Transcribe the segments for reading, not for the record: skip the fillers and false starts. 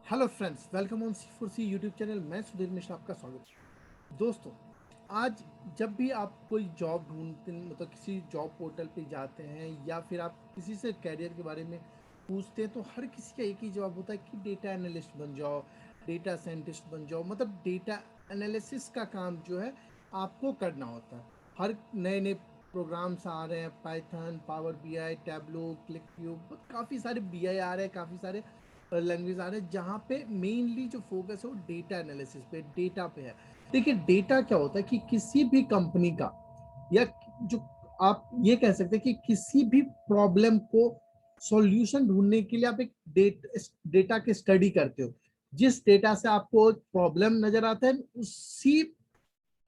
Hello friends, welcome on C4C YouTube channel. मैं सुधीर मिश्रा, आपका स्वागत है। दोस्तों, आज जब भी आप कोई जॉब ढूंढते हैं, मतलब किसी जॉब पोर्टल पे जाते हैं या फिर आप किसी से कैरियर के बारे में पूछते हैं, तो हर किसी का एक ही जवाब होता है कि डेटा एनालिस्ट बन जाओ, डेटा साइंटिस्ट बन जाओ। मतलब डेटा एनालिसिस का काम जो है आपको करना होता है। हर नए नए प्रोग्राम्स आ रहे हैं, Python, power BI, Tableau, click cube, काफ़ी सारे बीआई आ रहे हैं, काफ़ी सारे लैंग्वेज आ रहे हैं जहाँ पे मेनली जो फोकस है वो डेटा एनालिसिस पे, डेटा पे है। देखिए, डेटा क्या होता है कि किसी भी कंपनी का, या जो आप ये कह सकते हैं कि किसी भी प्रॉब्लम को सॉल्यूशन ढूंढने के लिए आप एक डेटा की स्टडी करते हो। जिस डेटा से आपको प्रॉब्लम नजर आता है, उसी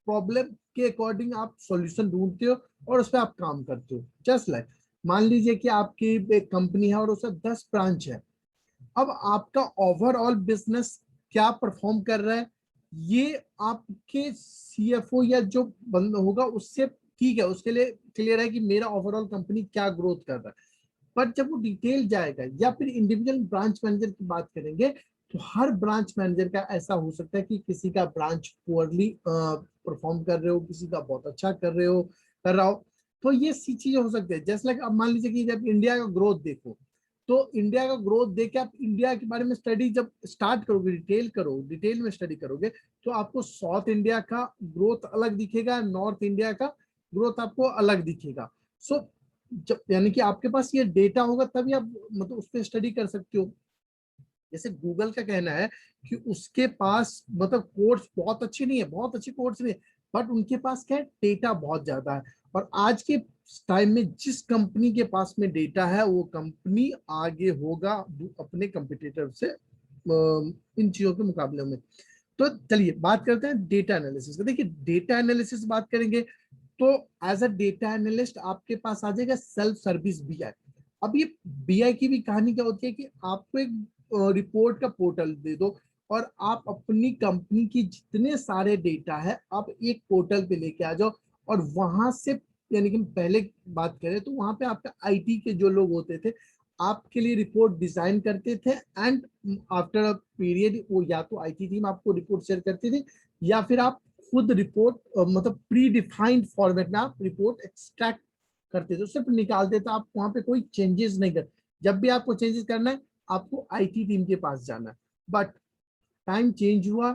प्रॉब्लम के अकॉर्डिंग आप सॉल्यूशन ढूंढते हो और उस पर आप काम करते हो। जस्ट लाइक मान लीजिए कि आपकी एक कंपनी है और उसका 10 ब्रांच है। अब आपका ओवरऑल बिजनेस क्या परफॉर्म कर रहा है, ये आपके सीएफओ या जो बंद होगा उससे ठीक है, उसके लिए क्लियर है कि मेरा ओवरऑल कंपनी क्या ग्रोथ कर रहा है। पर जब वो डिटेल जाएगा या फिर इंडिविजुअल ब्रांच मैनेजर की बात करेंगे, तो हर ब्रांच मैनेजर का ऐसा हो सकता है कि किसी का ब्रांच पुअरली परफॉर्म कर रहे हो, किसी का बहुत अच्छा कर रहा हो। तो ये सी चीजें हो सकती है। जैसे लाइक अब मान लीजिए कि जब इंडिया का ग्रोथ देखो, तो इंडिया का ग्रोथ देख के आप इंडिया के बारे में स्टडी जब स्टार्ट करोगे, डिटेल में स्टडी करोगे, तो आपको साउथ इंडिया का ग्रोथ अलग दिखेगा, नॉर्थ इंडिया का ग्रोथ आपको अलग दिखेगा। सो जब यानी कि आपके पास ये डेटा होगा तभी आप मतलब उस पर स्टडी कर सकते हो। जैसे गूगल का कहना है कि उसके पास मतलब कोर्स बहुत अच्छे नहीं है, बहुत अच्छे कोर्स नहीं है, बट उनके पास क्या है, डेटा बहुत ज्यादा है। और आज के टाइम में जिस कंपनी के पास में डेटा है, वो कंपनी आगे होगा अपने कंपिटिटर से इन चीजों के मुकाबले में। तो चलिए बात करते हैं डेटा एनालिसिस का। देखिए, डेटा एनालिसिस बात करेंगे तो एज अ डेटा एनालिस्ट आपके पास आ जाएगा सेल्फ सर्विस बीआई। अब ये बीआई की भी कहानी क्या होती है कि आपको एक रिपोर्ट का पोर्टल दे दो और आप अपनी कंपनी की जितने सारे डेटा है आप एक पोर्टल पे लेके आ जाओ, और वहां से, यानी कि पहले बात करें तो वहां पे आपका आईटी के जो लोग होते थे आपके लिए रिपोर्ट डिजाइन करते थे, एंड आफ्टर अ पीरियड वो या तो आईटी टीम आपको रिपोर्ट शेयर करती थी, या फिर आप खुद रिपोर्ट मतलब प्री डिफाइंड फॉर्मेट में आप रिपोर्ट एक्सट्रैक्ट करते थे, सिर्फ निकालते थे। आप वहां पे कोई चेंजेस नहीं कर, जब भी आपको चेंजेस करना है आपको आईटी टीम के पास जाना है। बट टाइम चेंज हुआ,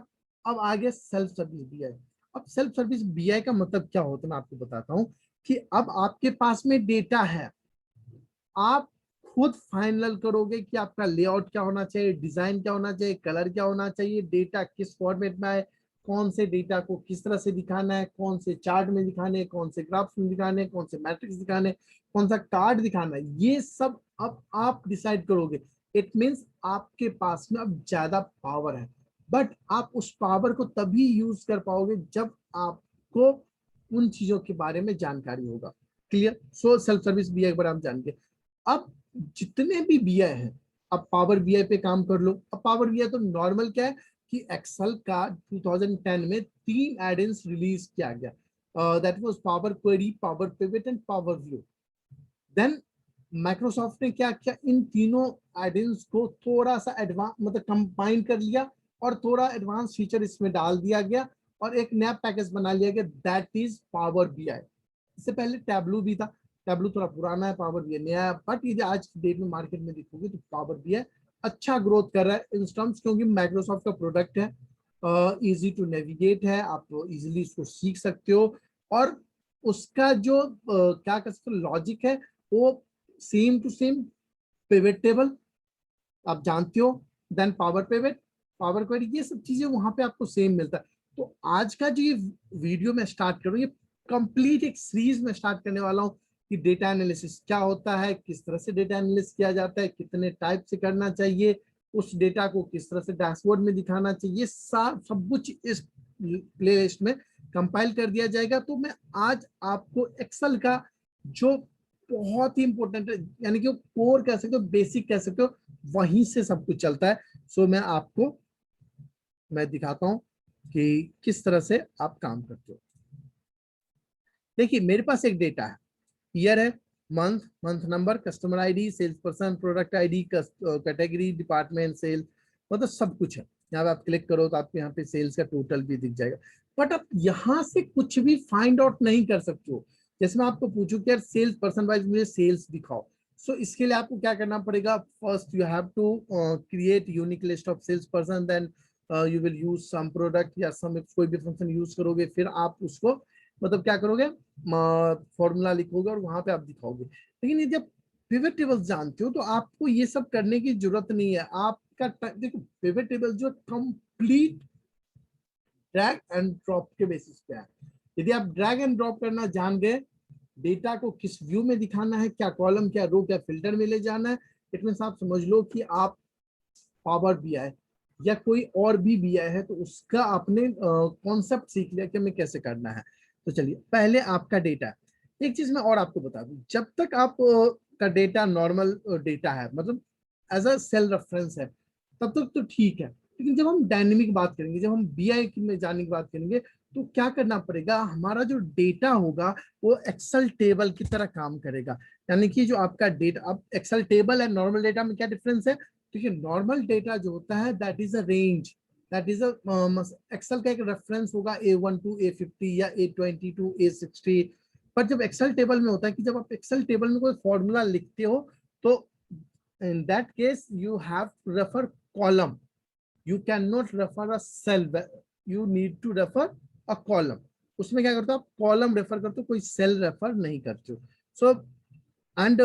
अब आ गया सेल्फ सर्विस बीआई। अब सेल्फ सर्विस बीआई का मतलब क्या होता है मैं आपको बताता हूँ कि अब आपके पास में डेटा है, आप खुद फाइनल करोगे कि आपका लेआउट क्या होना चाहिए, डिजाइन क्या होना चाहिए, कलर क्या होना चाहिए, डेटा किस फॉर्मेट में आए, कौन से डेटा को किस तरह से दिखाना है, कौन से चार्ट में दिखाने हैं, कौन से ग्राफ्स में दिखाने हैं, कौन से मैट्रिक्स दिखाने हैं, कौन सा कार्ड दिखाना है, ये सब अब आप डिसाइड करोगे। इट मीन्स आपके पास में अब ज्यादा पावर है, बट आप उस पावर को तभी यूज कर पाओगे जब आपको उन चीजों के बारे में जानकारी होगा। Clear? So self service BI के बारे में आप जान गए। अब जितने भी बीआई हैं, अब पावर बीआई पे काम कर लो। अब पावर बीआई तो नॉर्मल क्या है कि एक्सेल का 2010 में 3 एडिन्स रिलीज किया गया, that was Power Query, Power Pivot and Power View. Then Microsoft ने क्या किया, इन तीनों एडिन्स को थोड़ा सा एडवांस मतलब कंबाइन कर लिया और थोड़ा एडवांस फीचर इसमें डाल दिया गया और एक नया पैकेज बना लिया गया, दैट इज पावर बीआई। इससे पहले टैबलू भी था, टैबलू थोड़ा पुराना है, पावर बीआई नया है। बट ये आज की डेट में मार्केट में देखोगे तो पावर बीआई अच्छा ग्रोथ कर रहा है इन टर्म्स, क्योंकि माइक्रोसॉफ्ट का प्रोडक्ट है, इजी टू नेविगेट है, आप इजीली इसको सीख सकते हो, और उसका जो क्या कर सकते हो लॉजिक है वो same to same pivot table आप जानते हो, then Power Pivot, Power Query, ये सब चीजें वहां पे आपको सेम मिलता है। तो आज का जो ये वीडियो मैं स्टार्ट कर रहा हूँ, ये कंप्लीट एक सीरीज में स्टार्ट करने वाला हूँ कि डेटा एनालिसिस क्या होता है, किस तरह से डेटा एनालिसिस किया जाता है, कितने टाइप से करना चाहिए, उस डेटा को किस तरह से डैशबोर्ड में दिखाना चाहिए, सब कुछ इस प्लेलिस्ट में कंपाइल कर दिया जाएगा। तो मैं आज आपको एक्सेल का जो बहुत ही इंपॉर्टेंट है, यानी कि कोर कह सकते हो, बेसिक कह सकते हो, वहीं से सब कुछ चलता है। सो मैं दिखाता हूं कि किस तरह से आप काम करते हो। देखिए, मेरे पास एक डेटा है, ईयर है, month, month number, customer ID, sales person, product ID, category, department, sale, मतलब सब कुछ है। यहाँ पे आप क्लिक करो तो आपको यहाँ पे सेल्स का टोटल भी दिख जाएगा, बट आप यहाँ से कुछ भी फाइंड आउट नहीं कर सकते हो। जैसे मैं आपको पूछूं कि यार सेल्स पर्सन वाइज मुझे सेल्स दिखाओ, सो इसके लिए आपको क्या करना पड़ेगा, first you have to create unique list of sales person, then you will use some product या सम कोई भी फंक्शन यूज करोगे, फिर आप उसको मतलब क्या करोगे, फॉर्मूला लिखोगे और वहां पे आप दिखाओगे। लेकिन यदि आप पिवट टेबल जानते हो तो आपको ये सब करने की जरूरत नहीं है। आपका देखो पिवट टेबल जो कंप्लीट ड्रैग एंड ड्रॉप के बेसिस पे है। यदि आप ड्रैग एंड ड्रॉप करना जान गए, डेटा को किस व्यू में दिखाना है, क्या कॉलम क्या रो क्या फिल्टर में ले जाना है, इट मींस आप समझ लो कि आप पावर बीआई या कोई और भी बीआई है तो उसका आपने कॉन्सेप्ट सीख लिया कि हमें कैसे करना है। तो चलिए पहले आपका डेटा, एक चीज मैं और आपको बता दूं, जब तक आप का डेटा नॉर्मल डेटा है, मतलब एज अ सेल रेफरेंस है, तब तक तो ठीक है। लेकिन जब हम डायनेमिक बात करेंगे, जब हम बीआई में जाने की बात करेंगे, तो क्या करना पड़ेगा, हमारा जो डेटा होगा वो एक्सेल टेबल की तरह काम करेगा। यानी कि जो आपका डेटा, अब एक्सेल टेबल है नॉर्मल डेटा में क्या डिफरेंस है, देखिए नॉर्मल डेटा जो होता है that is a range, that is Excel का एक रेफरेंस होगा A1 टू A50 या A20 टू A60। पर जब एक्सेल टेबल में होता है कि जब आप एक्सेल टेबल में कोई फॉर्मूला लिखते हो तो in that case you have to refer column, you cannot refer a cell, you need to refer a column। उसमें क्या करते हो आप, कॉलम रेफर करते हो, कोई सेल रेफर नहीं करते हो। सो एंड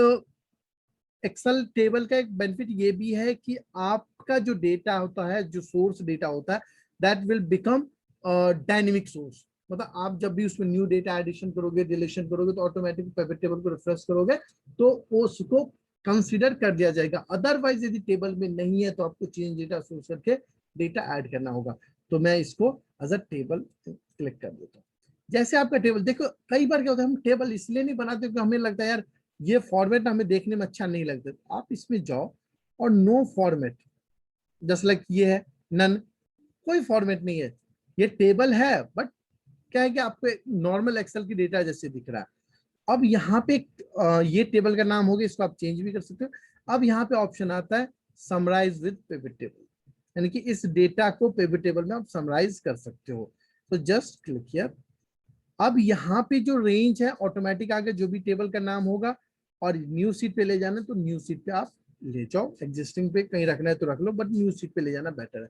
एक्सेल टेबल का एक बेनिफिट ये भी है कि आपका जो डेटा होता है, जो सोर्स डेटा होता है, that will become dynamic source. मतलब आप जब भी उसमें न्यू डेटा एडिशन करोगे, डिलीशन करोगे, तो ऑटोमेटिक पिवट टेबल को रिफ्रेश करोगे तो उसको कंसीडर कर दिया जाएगा। अदरवाइज यदि टेबल में नहीं है तो आपको चेंज डेटा सोर्स करके डेटा ऐड करना होगा। तो मैं इसको एज अ टेबल क्लिक कर देता हूँ। जैसे आपका टेबल देखो, कई बार क्या होता है, हम टेबल इसलिए नहीं बनाते क्योंकि हमें लगता है यार ये फॉर्मेट हमें देखने में अच्छा नहीं लगता। तो आप इसमें जाओ और नो फॉर्मेट, जस्ट लाइक ये है नन, कोई फॉर्मेट नहीं है, ये टेबल है बट क्या है कि आपको नॉर्मल एक्सेल की डेटा जैसे दिख रहा है। अब यहाँ पे ये टेबल का नाम होगा, इसको आप चेंज भी कर सकते हो। अब यहाँ पे ऑप्शन आता है समराइज विद पिवट टेबल, यानी कि इस डेटा को पिवट टेबल में आप समराइज कर सकते हो। तो जस्ट क्लिक हियर। अब यहाँ पे जो रेंज है ऑटोमेटिक आगे जो भी टेबल का नाम होगा, और न्यू सीट पे ले जाना तो न्यू सीट पे आप ले जाओ, एग्जिस्टिंग पे कहीं रखना है तो रख लो, बट न्यू सीट पे ले जाना बेटर है।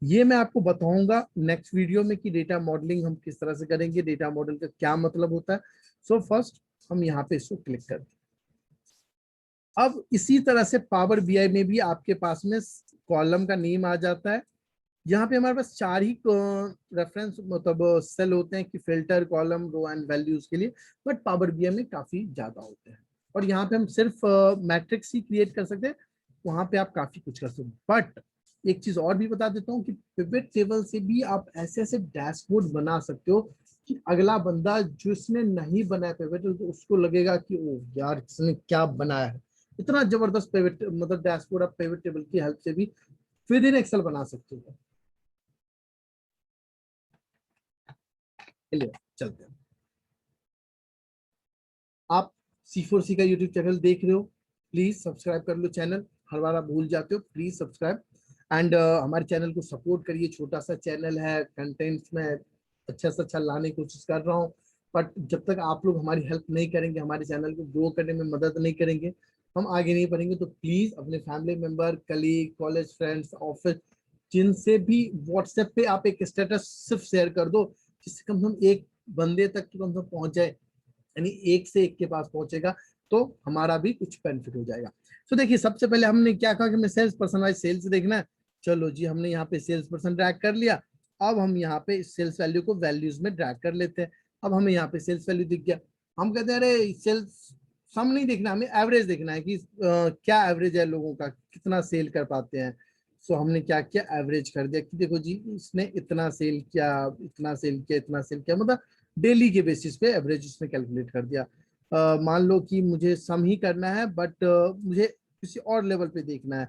ये मैं आपको बताऊंगा नेक्स्ट वीडियो में कि डेटा मॉडलिंग हम किस तरह से करेंगे, डेटा मॉडल का क्या मतलब होता है। सो फर्स्ट हम यहाँ पे इसको क्लिक करते हैं। अब इसी तरह से पावर बीआई में भी आपके पास में कॉलम का नेम आ जाता है। यहाँ पे हमारे पास 4 ही रेफरेंस मतलब सेल होते हैं कि filter, column, row and values के लिए, बट पावर बीआई में काफी ज्यादा होते हैं। और यहाँ पे हम सिर्फ मैट्रिक्स ही क्रिएट कर सकते हैं, वहां पे आप काफी कुछ कर सकते हैं। बट एक चीज और भी बता देता हूँ कि पिवट टेबल से भी आप ऐसे ऐसे डैशबोर्ड बना सकते हो कि अगला बंदा जिसने नहीं बनाया पिवट टेबल तो उसको लगेगा कि ओ यार इसने क्या बनाया है। इतना जबरदस्त पिवट मतलब डैशबोर्ड आप पिवट टेबल की हेल्प से भी विद इन एक्सेल बना सकते हो। चलिए चलते हैं। आप C4C का यूट्यूब चैनल देख रहे हो, प्लीज सब्सक्राइब कर लो चैनल, हर बार आप भूल जाते हो, प्लीज सब्सक्राइब एंड हमारे चैनल को सपोर्ट करिए। छोटा सा चैनल है, कंटेंट्स में अच्छा से अच्छा लाने की कोशिश कर रहा हूँ, बट जब तक आप लोग हमारी हेल्प नहीं करेंगे, हमारे चैनल को ग्रो करने में मदद नहीं करेंगे, हम आगे नहीं बढ़ेंगे। तो प्लीज अपने family member, colleague, college friends, office, जिनसे भी व्हाट्सएप पे आप एक स्टेटस सिर्फ शेयर कर दो, जिससे कम से कम एक बंदे तक तो कम से कम पहुंच जाए, यानी एक से एक के पास पहुंचेगा तो हमारा भी कुछ बेनिफिट हो जाएगा। तो देखिए सबसे पहले हमने क्या कहा कि हमें सेल्स पर्सन वाइज सेल्स देखना है। चलो जी, हमने यहाँ पे सेल्स पर्सन ड्रैग कर लिया। अब हम यहाँ पे सेल्स वैल्यू को वैल्यूज में ड्रैग कर लेते हैं। अब हमें यहाँ पे सेल्स वैल्यू दिख गया। हम कहते हैं अरे सेल्स सम नहीं देखना, हमें एवरेज देखना है कि क्या एवरेज है लोगों का, कितना सेल कर पाते हैं। सो हमने क्या किया, एवरेज कर दिया कि देखो जी इसने इतना सेल किया, इतना सेल किया, इतना सेल किया, मतलब डेली के बेसिस पे एवरेज उसने कैलकुलेट कर दिया। मान लो कि मुझे सम ही करना है बट मुझे किसी और लेवल पे देखना है,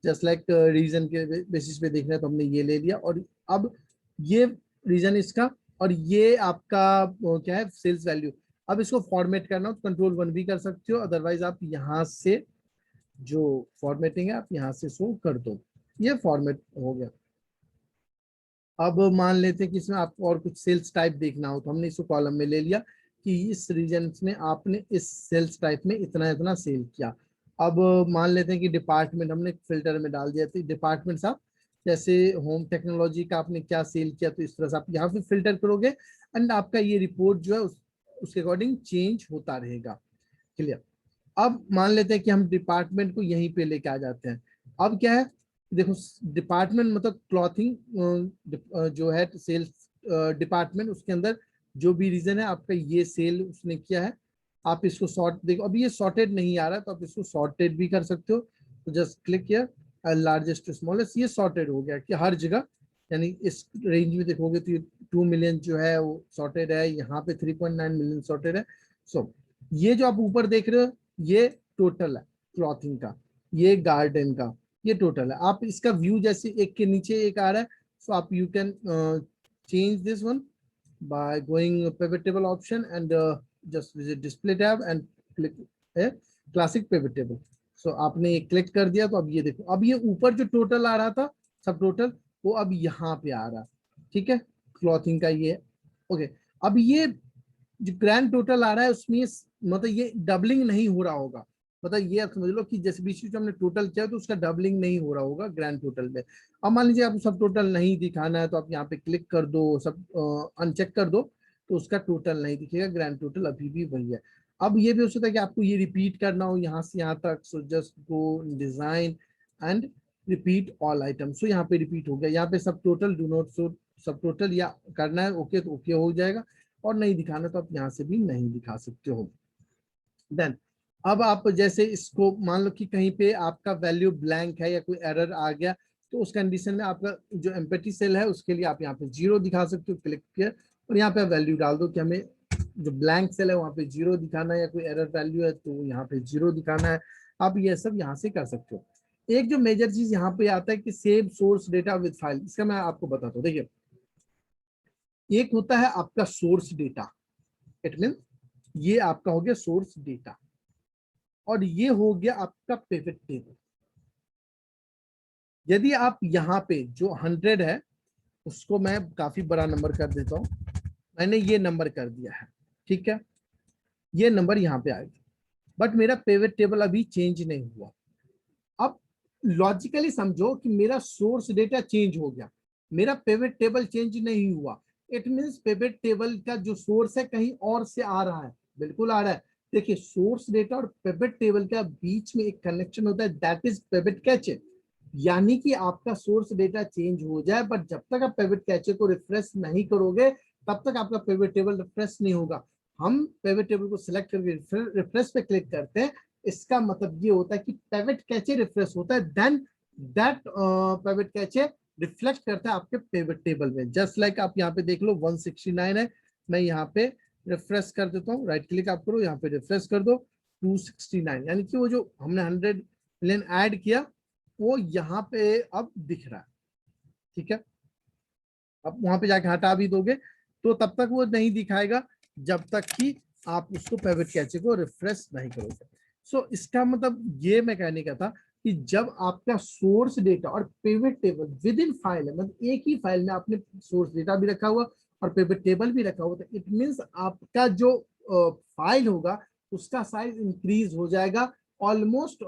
जस्ट लाइक रीजन के बेसिस पे देखना है, तो हमने ये ले लिया। और अब ये रीजन इसका और ये आपका क्या है सेल्स वैल्यू। अब इसको फॉर्मेट करना हो तो Ctrl+1 भी कर सकते हो, अदरवाइज आप यहाँ से जो फॉर्मेटिंग है आप यहाँ से शो कर दो। ये फॉर्मेट हो गया। अब मान लेते हैं कि इसमें आपको और कुछ सेल्स टाइप देखना हो, तो हमने इसको कॉलम में ले लिया कि इस रीजन में आपने इस सेल्स टाइप में इतना इतना सेल किया। अब मान लेते हैं कि डिपार्टमेंट हमने फिल्टर में डाल दिया, तो डिपार्टमेंट साहब जैसे होम टेक्नोलॉजी का आपने क्या सेल किया, तो इस तरह से आप यहाँ पे फिल्टर करोगे एंड आपका ये रिपोर्ट जो है उसके अकॉर्डिंग चेंज होता रहेगा। क्लियर। अब मान लेते हैं कि हम डिपार्टमेंट को यहीं पे लेके आ जाते हैं। अब क्या है, देखो डिपार्टमेंट मतलब क्लॉथिंग जो है सेल्स डिपार्टमेंट, उसके अंदर जो भी रीजन है आपका ये सेल उसने किया है, आप इसको सॉर्ट देखो। अभी ये सॉर्टेड नहीं आ रहा, तो आप इसको सॉर्टेड भी कर सकते हो। तो जस्ट क्लिक किया लार्जेस्ट टू स्मॉलेस्ट, ये सॉर्टेड हो गया कि हर जगह, यानी इस रेंज में देखोगे तो 2 मिलियन जो है वो सॉर्टेड है, यहाँ पे 3.9 मिलियन सॉर्टेड है। सो ये जो आप ऊपर देख रहे हो ये टोटल है क्लॉथिंग का, ये गार्डन का, ये टोटल है। आप इसका व्यू जैसे एक के नीचे एक आ रहा है, सो आप you can change this one by going pivot table option and just visit display tab and click classic pivot table. So आपने ये क्लिक कर दिया, तो अब ये देखो, अब ये ऊपर जो टोटल आ रहा था सब टोटल, वो अब यहाँ पे आ रहा है। ठीक है, क्लॉथिंग का ये ओके। अब ये जो ग्रैंड टोटल आ रहा है उसमें मतलब ये डबलिंग नहीं हो रहा होगा, मतलब ये आप समझ लो कि जैसे बीच में हमने टोटल किया तो उसका डबलिंग नहीं हो रहा होगा ग्रैंड टोटल में। अब मान लीजिए आपको सब टोटल नहीं दिखाना है, तो आप यहाँ पे क्लिक कर दो, सब अनचेक कर दो, तो उसका टोटल नहीं दिखेगा, ग्रैंड टोटल अभी भी वही है। अब ये भी हो सकता है कि आपको ये रिपीट करना हो यहाँ से यहाँ तक, so just go design and repeat all item. So यहाँ पे रिपीट हो गया, यहाँ पे subtotal do not show subtotal, या करना है ओके तो ओके हो जाएगा, और नहीं दिखाना तो आप यहाँ से भी नहीं दिखा सकते हो। देन अब आप जैसे इसको मान लो कि कहीं पे आपका वैल्यू ब्लैंक है या कोई एरर आ गया, तो उस कंडीशन में आपका जो एम्पटी सेल है उसके लिए आप यहाँ पे 0 दिखा सकते हो, क्लिक किया और यहाँ पे वैल्यू डाल दो कि हमें जो ब्लैंक सेल है वहाँ पे 0 दिखाना है, या कोई एरर वैल्यू है तो यहाँ पे 0 दिखाना है। आप ये सब यहाँ से कर सकते हो। एक जो मेजर चीज यहाँ पे आता है कि save source data with file, इसका मैं आपको बताता हूँ। देखिए, एक होता है आपका सोर्स डेटा, इट मीन ये आपका हो गया सोर्स डेटा, और ये हो गया आपका पिवट टेबल। यदि आप यहाँ पे जो 100 है उसको मैं काफी बड़ा नंबर कर देता हूं, मैंने ये नंबर कर दिया है, ठीक है, ये नंबर यहाँ पे आएगा, बट मेरा पिवट टेबल अभी चेंज नहीं हुआ। अब लॉजिकली समझो कि मेरा सोर्स डेटा चेंज हो गया, मेरा पिवट टेबल चेंज नहीं हुआ। इट मींस पिवट टेबल का जो सोर्स है कहीं और से आ रहा है, बिल्कुल आ रहा है। देखिए, सोर्स डेटा और पिवट टेबल का बीच में एक कनेक्शन होता है, दैट इज पिवट कैचे। यानी कि आपका सोर्स डेटा चेंज हो जाए, बट जब तक आप पिवट कैचे को रिफ्रेश नहीं करोगे तब तक आपका पिवट टेबल रिफ्रेश नहीं होगा। हम पिवट टेबल को सिलेक्ट करके रिफ्रेश पे क्लिक करते हैं, इसका मतलब ये होता है कि पिवट कैचे रिफ्रेश होता है, then that pivot cache reflect करता है आपके पिवट टेबल में। जस्ट लाइक आप यहाँ पे देख लो 169 है, मैं यहाँ पे रिफ्रेश कर देता हूँ, राइट क्लिक आप करो, यहाँ पे रिफ्रेश कर दो 269, यानी कि वो जो हमने 100 मिलियन ऐड किया वो यहाँ पे अब दिख रहा है। ठीक है, अब वहां पे जाके हटा भी दोगे तो तब तक वो नहीं दिखाएगा जब तक कि आप उसको पिवट कैचे को रिफ्रेश नहीं करोगे। सो इसका मतलब ये मैं कहने का था कि जब आपका सोर्स डेटा और pivot table with in file है, मतलब एक ही फाइल में आपने सोर्स डेटा भी रखा हुआ और पिवट टेबल भी रखा हुआ, तो इट मींस आपका जो फाइल होगा उसका साइज इंक्रीज हो जाएगा ऑलमोस्ट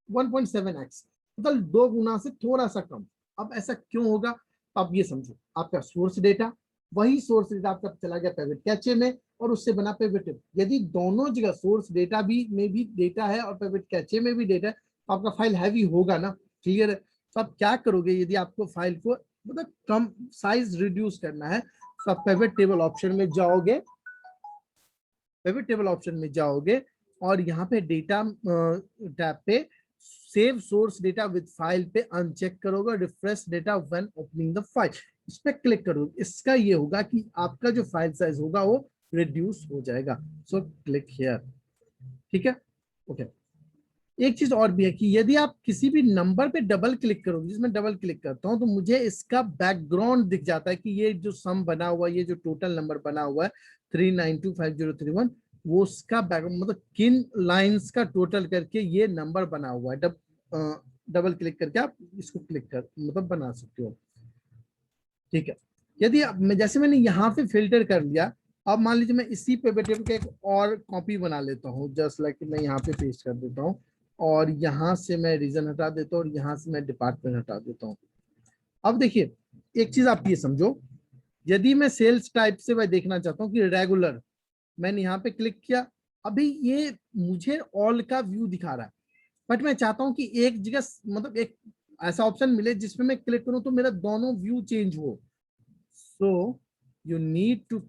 1.7x, मतलब 2 गुना से थोड़ा सा कम। अब ऐसा क्यों होगा, अब ये समझो, आपका सोर्स डेटा, वही सोर्स डेटा आपका चला गया पिवट कैचे में और उससे बना पिवट टेबल। यदि दोनों जगह सोर्स डेटा भी में भी डेटा है और पिवट कैचे में भी डेटा है, तो आपका फाइल हैवी होगा ना। क्लियर है। तो आप क्या करोगे, यदि आपको फाइल को मतलब कम साइज रिड्यूस करना है, तो आप पिवट टेबल ऑप्शन में जाओगे, पिवट टेबल ऑप्शन में जाओगे और यहाँ पे डेटा टैब पे save source data with file पे अनचेक करोगे, refresh data when opening the file, इस पे क्लिक करोगे। इसका ये होगा कि आपका जो फाइल साइज होगा वो रिड्यूस हो जाएगा। सो क्लिक हियर, ठीक है, ओके। एक चीज और भी है कि यदि आप किसी भी नंबर पे डबल क्लिक करोगे, जिसमें डबल क्लिक करता हूं तो मुझे इसका बैकग्राउंड दिख जाता है कि ये जो सम बना हुआ है, ये जो टोटल नंबर बना हुआ है 3925031, वो उसका बैकग्राउंड मतलब किन लाइंस का टोटल करके ये नंबर बना हुआ है। डबल क्लिक करके आप इसको क्लिक कर मतलब बना सकते हो। ठीक है, यदि जैसे मैंने यहाँ पे फिल्टर कर लिया, अब मान लीजिए मैं इसी पिवट टेबल का एक और कॉपी बना लेता हूँ, जस्ट लाइक मैं यहाँ पे पेस्ट कर देता हूँ और यहाँ से मैं रीजन हटा देता हूँ और यहाँ से मैं डिपार्टमेंट हटा देता हूँ। अब देखिए एक चीज आप ये समझो, यदि मैं सेल्स टाइप से मैं देखना चाहता हूँ कि रेगुलर, मैंने यहाँ पे क्लिक किया, अभी ये मुझे ऑल का व्यू दिखा रहा है, बट मैं चाहता हूँ कि एक जगह मतलब एक ऐसा ऑप्शन मिले जिसमें मैं क्लिक करूँ तो मेरा दोनों व्यू चेंज हो। So you need to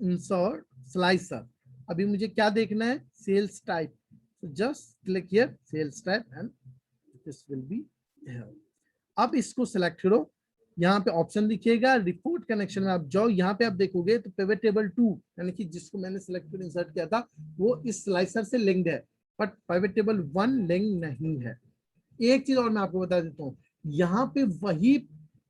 insert slicer. अभी मुझे क्या देखना है, sales type, just click here sales type and this will be here. अब इसको सिलेक्ट करो, यहाँ पे ऑप्शन दिखेगा रिपोर्ट कनेक्शन में आप जाओ, यहाँ पे आप देखोगे तो पिवट टेबल 2 यानी कि जिसको मैंने सिलेक्ट कर इंसर्ट किया था वो इस स्लाइसर से लिंक्ड है, बट पिवट टेबल 1 लिंक नहीं है। एक चीज और मैं आपको बता देता हूँ, यहाँ पे वही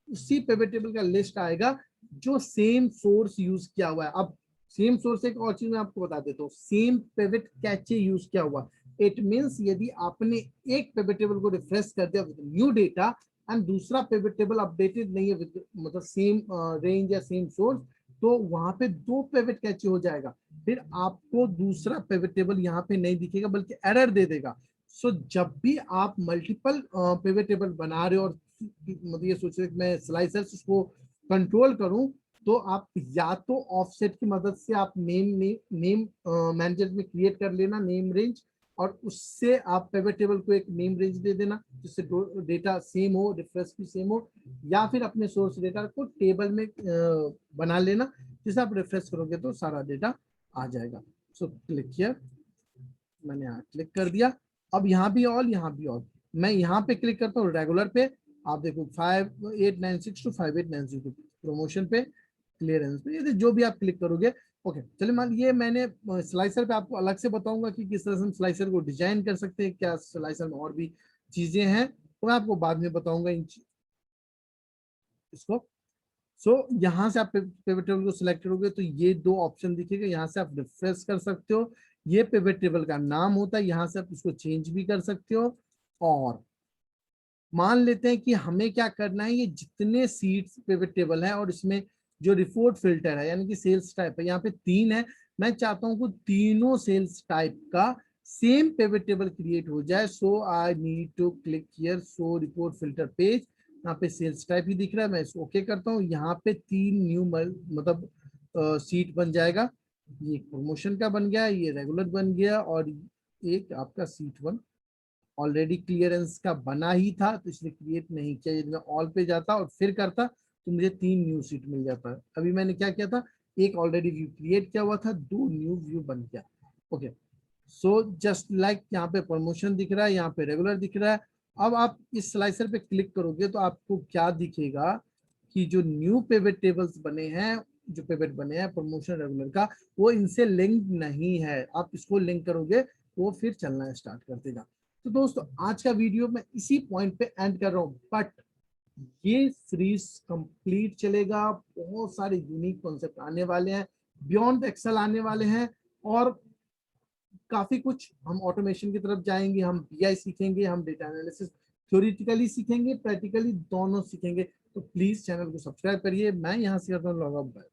उसी पिवट टेबल का लिस्ट आएगा जो सेम सोर्स यूज किया हुआ है। अब सेम सोर्स एक और चीज मैं आपको बता देता हूँ, सेम पिवट कैचे यूज किया हुआ, इट मींस यदि आपने एक पिवट टेबल को रिफ्रेश कर दिया विद न्यू डेटा एंड दूसरा पिवट टेबल अपडेटेड नहीं है विद मतलब सेम रेंज या सेम सोर्स, तो वहां पे दो पिवट कैचे हो जाएगा, फिर आपको दूसरा पिवट टेबल यहाँ पे नहीं दिखेगा बल्कि एरर दे देगा। सो जब भी आप मल्टीपल पिवट टेबल बना रहे हो और मतलब ये सोच रहे मैं स्लाइसर्स उसको कंट्रोल करूं, तो आप या तो ऑफसेट की मदद से आप नेम मैनेजर में क्रिएट कर लेना नेम रेंज, और उससे आप पिवट टेबल को एक नेम रेंज दे देना जिससे डेटा सेम हो, रिफ्रेश भी सेम हो, या फिर अपने सोर्स डेटा को टेबल में बना लेना जिसे आप रिफ्रेश करोगे तो सारा डेटा आ जाएगा। सो क्लिक हियर, मैंने यहाँ क्लिक कर दिया, अब यहाँ भी ऑल, यहाँ भी ऑल, मैं यहाँ पे क्लिक करता हूँ रेगुलर पे, आप देखो 5896 टू 5896 प्रमोशन पे, क्लियरेंस पे, ये जो भी आप क्लिक करोगे। ओके चलिए, मान ये मैंने स्लाइसर पे आपको अलग से बताऊंगा कि किस तरह से हम स्लाइसर को डिजाइन कर सकते हैं, क्या स्लाइसर में और भी चीजें हैं तो मैं आपको बाद में बताऊंगा इसको। यहाँ से आप पिवट टेबल को सिलेक्ट करोगे तो ये दो ऑप्शन दिखेगा, यहाँ से आप रिफ्रेश कर सकते हो, ये पिवट टेबल का नाम होता है, यहाँ से आप इसको चेंज भी कर सकते हो। और मान लेते हैं कि हमें क्या करना है, ये जितने सीट्स पिवट टेबल है और इसमें जो रिपोर्ट फिल्टर है यानी कि सेल्स टाइप है, यहाँ पे 3 है, मैं चाहता हूँ कि तीनों सेल्स टाइप का सेम पिवट टेबल क्रिएट हो जाए। So I need to click here show report filter page, यहाँ पे सेल्स टाइप ही दिख रहा है, मैं इसको ओके करता हूँ, यहाँ पे 3 न्यू मतलब सीट बन जाएगा, ये प्रमोशन का बन गया, ये रेगुलर बन गया, और एक आपका सीट 1 ऑलरेडी क्लियरेंस का बना ही था तो इसलिए क्रिएट नहीं किया। यदि मैं ऑल पे जाता और फिर करता तो मुझे 3 न्यू सीट मिल जाता है। अभी मैंने क्या किया था, एक ऑलरेडी व्यू क्रिएट किया हुआ था, 2 न्यू व्यू बन गया। ओके, सो जस्ट लाइक यहाँ पे प्रमोशन दिख रहा है, यहाँ पे रेगुलर दिख रहा है। अब आप इस स्लाइसर पे क्लिक करोगे तो आपको क्या दिखेगा कि जो न्यू पिवट टेबल्स बने हैं, जो पिवट बने हैं प्रमोशन रेगुलर का, वो इनसे लिंक नहीं है। आप इसको लिंक करोगे वो फिर चलना स्टार्ट कर देगा। तो दोस्तों आज का वीडियो मैं इसी पॉइंट पे एंड कर रहा हूँ, बट ये सीरीज कंप्लीट चलेगा, बहुत सारे यूनिक कॉन्सेप्ट आने वाले हैं, बियॉन्ड एक्सेल आने वाले हैं, और काफी कुछ हम ऑटोमेशन की तरफ जाएंगे, हम बीआई सीखेंगे, हम डेटा एनालिसिस थ्योरेटिकली सीखेंगे, प्रैक्टिकली दोनों सीखेंगे। तो प्लीज चैनल को सब्सक्राइब करिए। मैं यहाँ से करता हूँ लॉग आउट।